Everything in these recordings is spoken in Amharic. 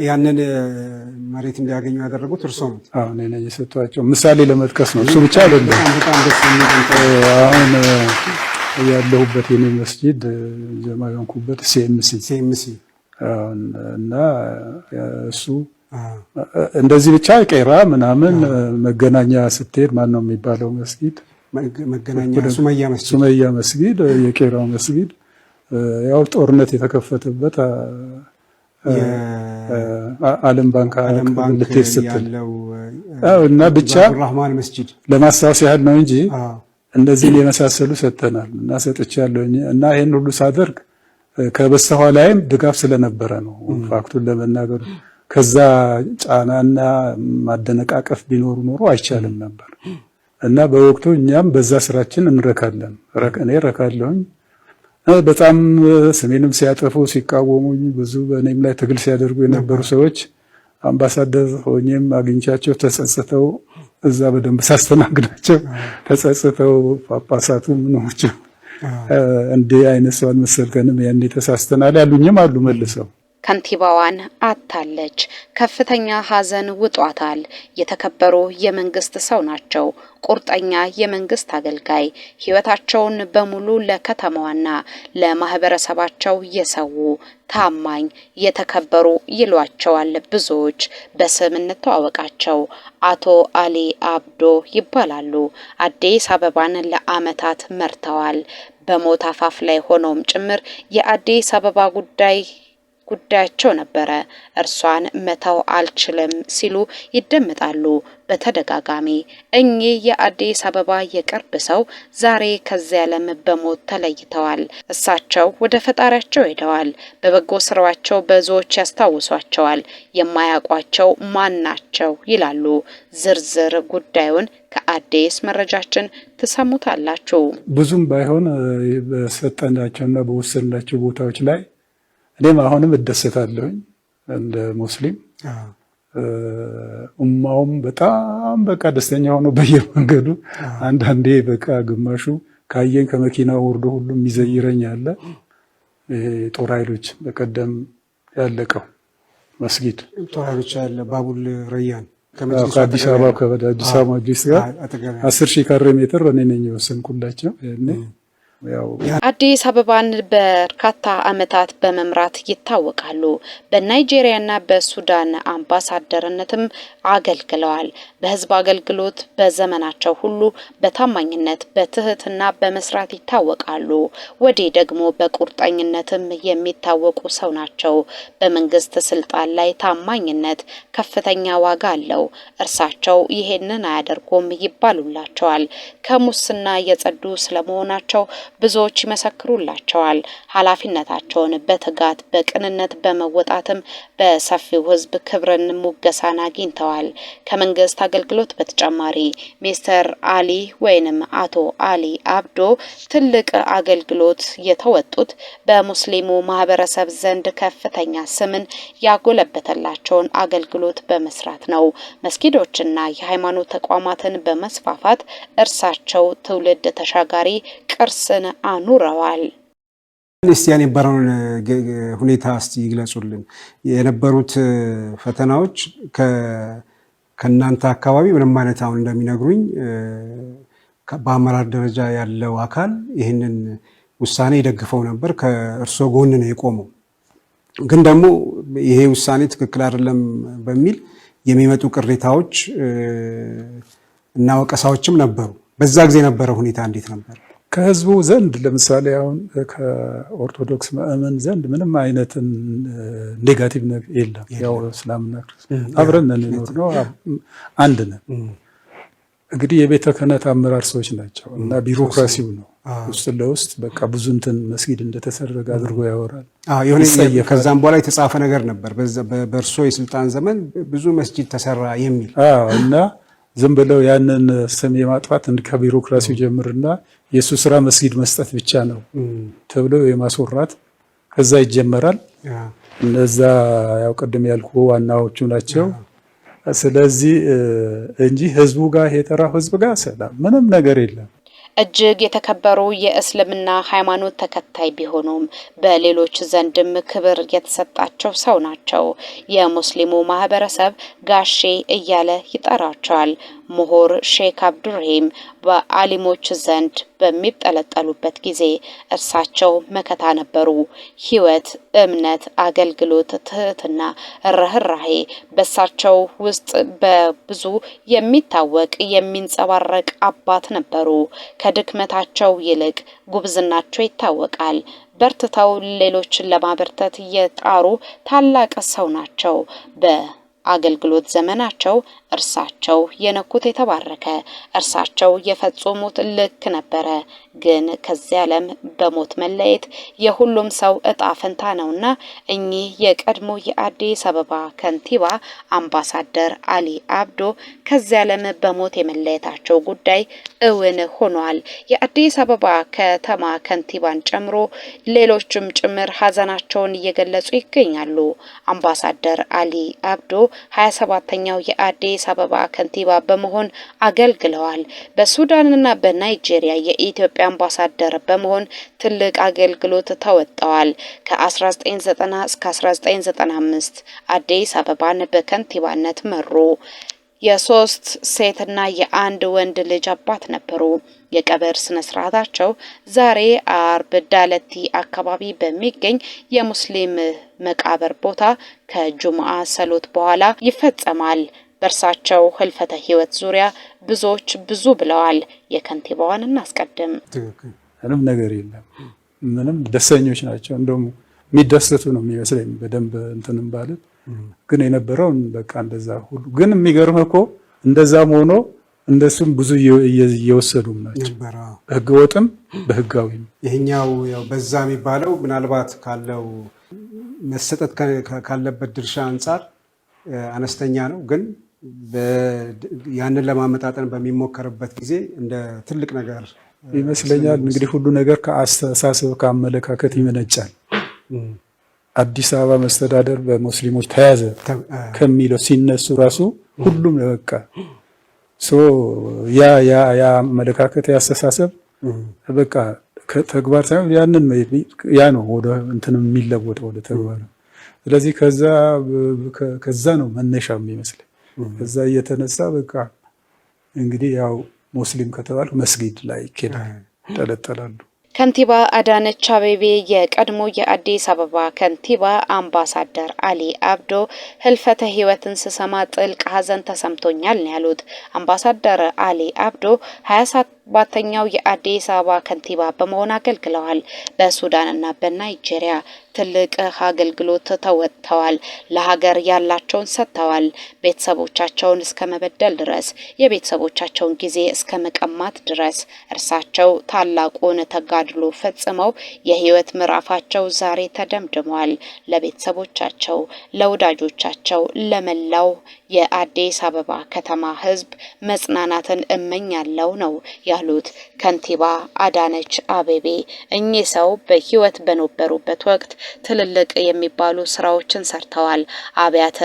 ያንን መሬት እንዲያገኙ ያደረጉት እርሶ ነው? አዎ እኔ ነኝ የሰጧቸው። ምሳሌ ለመጥቀስ ነው። እሱ ብቻ አይደለም። በጣም ደስ የሚል አሁን ያለሁበት የኔ መስጂድ ጀማ የሆንኩበት ሲኤምሲ እና እሱ እንደዚህ ብቻ ቄራ ምናምን መገናኛ ስትሄድ ማን ነው የሚባለው መስጊድ? መገናኛ ሱመያ መስጊድ፣ የቄራው መስጊድ ያው ጦርነት የተከፈተበት ዓለም ባንክ ያለው እና ብቻ ረህማን መስጂድ ለማስታወስ ያህል ነው እንጂ እነዚህን የመሳሰሉ ሰጥተናል እና ሰጥቻለሁ እና ይሄን ሁሉ ሳደርግ ከበስተኋላይም ድጋፍ ስለነበረ ነው። ፋክቱን ለመናገር ከዛ ጫናና ማደነቃቀፍ ቢኖር ኖሮ አይቻልም ነበር እና በወቅቱ እኛም በዛ ስራችን እንረካለን። እኔ ረካለሁኝ። በጣም ስሜንም ሲያጠፉ ሲቃወሙኝ ብዙ በእኔም ላይ ትግል ሲያደርጉ የነበሩ ሰዎች አምባሳደር ሆኜም አግኝቻቸው ተጸጽተው እዛ በደንብ ሳስተናግዳቸው ተጸጽተው ጳጳሳቱ ምኖች እንዲህ አይነት ሰው አልመሰልከንም ያኔ ተሳስተናል ያሉኝም አሉ መልሰው። ከንቲባዋን አታለች። ከፍተኛ ሐዘን ውጧታል። የተከበሩ የመንግስት ሰው ናቸው። ቁርጠኛ የመንግስት አገልጋይ፣ ህይወታቸውን በሙሉ ለከተማዋና ለማህበረሰባቸው የሰው ታማኝ፣ የተከበሩ ይሏቸዋል ብዙዎች። በስም እንተዋወቃቸው። አቶ አሊ አብዶ ይባላሉ። አዲስ አበባን ለአመታት መርተዋል። በሞት አፋፍ ላይ ሆነውም ጭምር የአዲስ አበባ ጉዳያቸው ነበረ። እርሷን መተው አልችልም ሲሉ ይደመጣሉ በተደጋጋሚ። እኚህ የአዲስ አበባ የቅርብ ሰው ዛሬ ከዚህ ዓለም በሞት ተለይተዋል። እሳቸው ወደ ፈጣሪያቸው ሄደዋል። በበጎ ስራቸው ብዙዎች ያስታውሷቸዋል። የማያውቋቸው ማን ናቸው ይላሉ። ዝርዝር ጉዳዩን ከአዲስ መረጃችን ትሰሙታላችሁ። ብዙም ባይሆን በሰጠናቸውና በወሰድናቸው ቦታዎች ላይ እኔም አሁንም እደሰታለሁኝ እንደ ሙስሊም። ኡማውም በጣም በቃ ደስተኛ ሆኖ በየመንገዱ አንዳንዴ በቃ ግማሹ ካየን ከመኪናው ወርዶ ሁሉ የሚዘይረኝ አለ። ጦር ኃይሎች በቀደም ያለቀው መስጊድ ጦር ኃይሎች ያለ ባቡል ረያን ከአዲስ አበባ ከአዲስ አበባ መጅሊስ ጋር 10,000 ካሬ ሜትር እኔ ነኝ የወሰንኩላቸው። አዲስ አበባን በርካታ አመታት በመምራት ይታወቃሉ። በናይጄሪያና በሱዳን አምባሳደርነትም አገልግለዋል። በህዝብ አገልግሎት በዘመናቸው ሁሉ በታማኝነት በትህትና በመስራት ይታወቃሉ። ወዲህ ደግሞ በቁርጠኝነትም የሚታወቁ ሰው ናቸው። በመንግስት ስልጣን ላይ ታማኝነት ከፍተኛ ዋጋ አለው። እርሳቸው ይሄንን አያደርጉም ይባሉላቸዋል። ከሙስና የጸዱ ስለመሆናቸው ብዙዎች ይመሰክሩላቸዋል። ኃላፊነታቸውን በትጋት በቅንነት በመወጣትም በሰፊው ህዝብ ክብርን ሙገሳን አግኝተዋል። ከመንግስት አገልግሎት በተጨማሪ ሚስተር አሊ ወይንም አቶ አሊ አብዶ ትልቅ አገልግሎት የተወጡት በሙስሊሙ ማህበረሰብ ዘንድ ከፍተኛ ስምን ያጎለበተላቸውን አገልግሎት በመስራት ነው። መስጊዶችና የሃይማኖት ተቋማትን በመስፋፋት እርሳቸው ትውልድ ተሻጋሪ ቅርስን አኑረዋል። እስቲ የነበረውን ሁኔታ እስቲ ይግለጹልን። የነበሩት ፈተናዎች ከእናንተ አካባቢ ምንም አይነት አሁን እንደሚነግሩኝ በአመራር ደረጃ ያለው አካል ይህንን ውሳኔ ይደግፈው ነበር፣ ከእርሶ ጎን ነው የቆመው። ግን ደግሞ ይሄ ውሳኔ ትክክል አይደለም በሚል የሚመጡ ቅሬታዎች እና ወቀሳዎችም ነበሩ። በዛ ጊዜ የነበረ ሁኔታ እንዴት ነበር? ከህዝቡ ዘንድ ለምሳሌ አሁን ከኦርቶዶክስ ምእመን ዘንድ ምንም አይነት ኔጋቲቭ ነገር የለም። ያው እስላምና ክርስቲያን አብረን እንኖር ነው፣ አንድ ነን። እንግዲህ የቤተ ክህነት አመራር ሰዎች ናቸው እና ቢሮክራሲው ነው ውስጥ ለውስጥ በቃ ብዙ እንትን መስጊድ እንደተሰረገ አድርጎ ያወራል። ከዛም በኋላ የተጻፈ ነገር ነበር በእርሶ የስልጣን ዘመን ብዙ መስጊድ ተሰራ የሚል እና ዝም ብለው ያንን ስም የማጥፋት ከቢሮክራሲው ጀምርና የሱ ስራ መስጊድ መስጠት ብቻ ነው ተብሎ የማስወራት ከዛ ይጀመራል። እነዛ ያው ቀደም ያልኩ ዋናዎቹ ናቸው። ስለዚህ እንጂ ህዝቡ ጋር የተራው ህዝብ ጋር ሰላም ምንም ነገር የለም። እጅግ የተከበሩ የእስልምና ሃይማኖት ተከታይ ቢሆኑም በሌሎች ዘንድም ክብር የተሰጣቸው ሰው ናቸው። የሙስሊሙ ማህበረሰብ ጋሼ እያለ ይጠራቸዋል። ምሁር ሼክ አብዱርሂም በአሊሞች ዘንድ በሚጠለጠሉበት ጊዜ እርሳቸው መከታ ነበሩ። ህይወት፣ እምነት፣ አገልግሎት፣ ትህትና፣ ርህራሄ በእርሳቸው ውስጥ በብዙ የሚታወቅ የሚንጸባረቅ አባት ነበሩ። ከድክመታቸው ይልቅ ጉብዝናቸው ይታወቃል። በርትተው ሌሎችን ለማበርታት የጣሩ ታላቅ ሰው ናቸው። በአገልግሎት ዘመናቸው እርሳቸው የነኩት የተባረከ፣ እርሳቸው የፈጸሙት ልክ ነበረ። ግን ከዚህ ዓለም በሞት መለየት የሁሉም ሰው እጣ ፈንታ ነውና እኚህ የቀድሞ የአዲስ አበባ ከንቲባ አምባሳደር አሊ አብዶ ከዚህ ዓለም በሞት የመለየታቸው ጉዳይ እውን ሆኗል። የአዲስ አበባ ከተማ ከንቲባን ጨምሮ ሌሎችም ጭምር ሀዘናቸውን እየገለጹ ይገኛሉ። አምባሳደር አሊ አብዶ 27ኛው የአዲስ አበባ ከንቲባ በመሆን አገልግለዋል። በሱዳንና በናይጄሪያ የኢትዮጵያ አምባሳደር በመሆን ትልቅ አገልግሎት ተወጥተዋል። ከ1990 እስከ 1995 አዲስ አበባን በከንቲባነት መሩ። የሶስት ሴትና የአንድ ወንድ ልጅ አባት ነበሩ። የቀብር ስነ ስርዓታቸው ዛሬ አርብ ዳለቲ አካባቢ በሚገኝ የሙስሊም መቃብር ቦታ ከጁምዓ ሰሎት በኋላ ይፈጸማል። በእርሳቸው ህልፈተ ህይወት ዙሪያ ብዙዎች ብዙ ብለዋል። የከንቲባዋን እናስቀድም። ምንም ነገር የለም። ምንም ደስተኞች ናቸው። እንደውም የሚደሰቱ ነው የሚመስለኝ በደንብ እንትንም ማለት ግን የነበረው በቃ እንደዛ ሁሉ ግን የሚገርም እኮ እንደዛም ሆኖ እንደሱም ብዙ እየወሰዱም ናቸው። በህገ ወጥም በህጋዊም። ይሄኛው ያው በዛ የሚባለው ምናልባት ካለው መሰጠት ካለበት ድርሻ አንጻር አነስተኛ ነው። ግን ያንን ለማመጣጠን በሚሞከርበት ጊዜ እንደ ትልቅ ነገር ይመስለኛል። እንግዲህ ሁሉ ነገር ከአስተሳሰብ ከአመለካከት ይመነጫል። አዲስ አበባ መስተዳደር በሙስሊሞች ተያዘ ከሚለው ሲነሱ ራሱ ሁሉም በቃ ያ አመለካከት ያስተሳሰብ በቃ ከተግባር ሳይሆን ያንን ያ ነው ወደ እንትን የሚለወጠው ወደ ተግባር። ስለዚህ ከዛ ነው መነሻው የሚመስለኝ። ከዛ እየተነሳ በቃ እንግዲህ ያው ሙስሊም ከተባለ መስጊድ ላይ ይጠለጠላሉ። ከንቲባ አዳነች አቤቤ የቀድሞ የአዲስ አበባ ከንቲባ አምባሳደር አሊ አብዶ ህልፈተ ህይወትን ስሰማ ጥልቅ ሀዘን ተሰምቶኛል ነው ያሉት። አምባሳደር አሊ አብዶ 27ኛው የአዲስ አበባ ከንቲባ በመሆን አገልግለዋል። በሱዳንና በናይጄሪያ ትልቅ አገልግሎት ተወጥተዋል። ለሀገር ያላቸውን ሰጥተዋል። ቤተሰቦቻቸውን እስከ መበደል ድረስ፣ የቤተሰቦቻቸውን ጊዜ እስከ መቀማት ድረስ እርሳቸው ታላቁን ተጋድሎ ፈጽመው የህይወት ምዕራፋቸው ዛሬ ተደምድሟል። ለቤተሰቦቻቸው፣ ለወዳጆቻቸው፣ ለመላው የአዲስ አበባ ከተማ ህዝብ መጽናናትን እመኛለሁ ነው ያሉት ከንቲባ አዳነች አቤቤ። እኚህ ሰው በህይወት በነበሩበት ወቅት ትልልቅ የሚባሉ ስራዎችን ሰርተዋል። አብያተ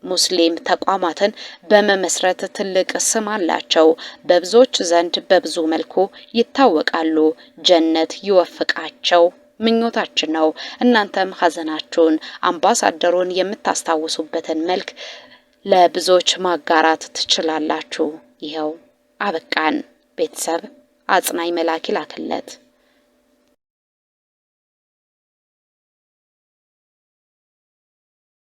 ሙስሊም ተቋማትን በመመስረት ትልቅ ስም አላቸው። በብዙዎች ዘንድ በብዙ መልኩ ይታወቃሉ። ጀነት ይወፍቃቸው ምኞታችን ነው። እናንተም ሀዘናችሁን አምባሳደሩን የምታስታውሱበትን መልክ ለብዙዎች ማጋራት ትችላላችሁ። ይኸው አበቃን። ቤተሰብ አጽናኝ መላክ ይላክለት።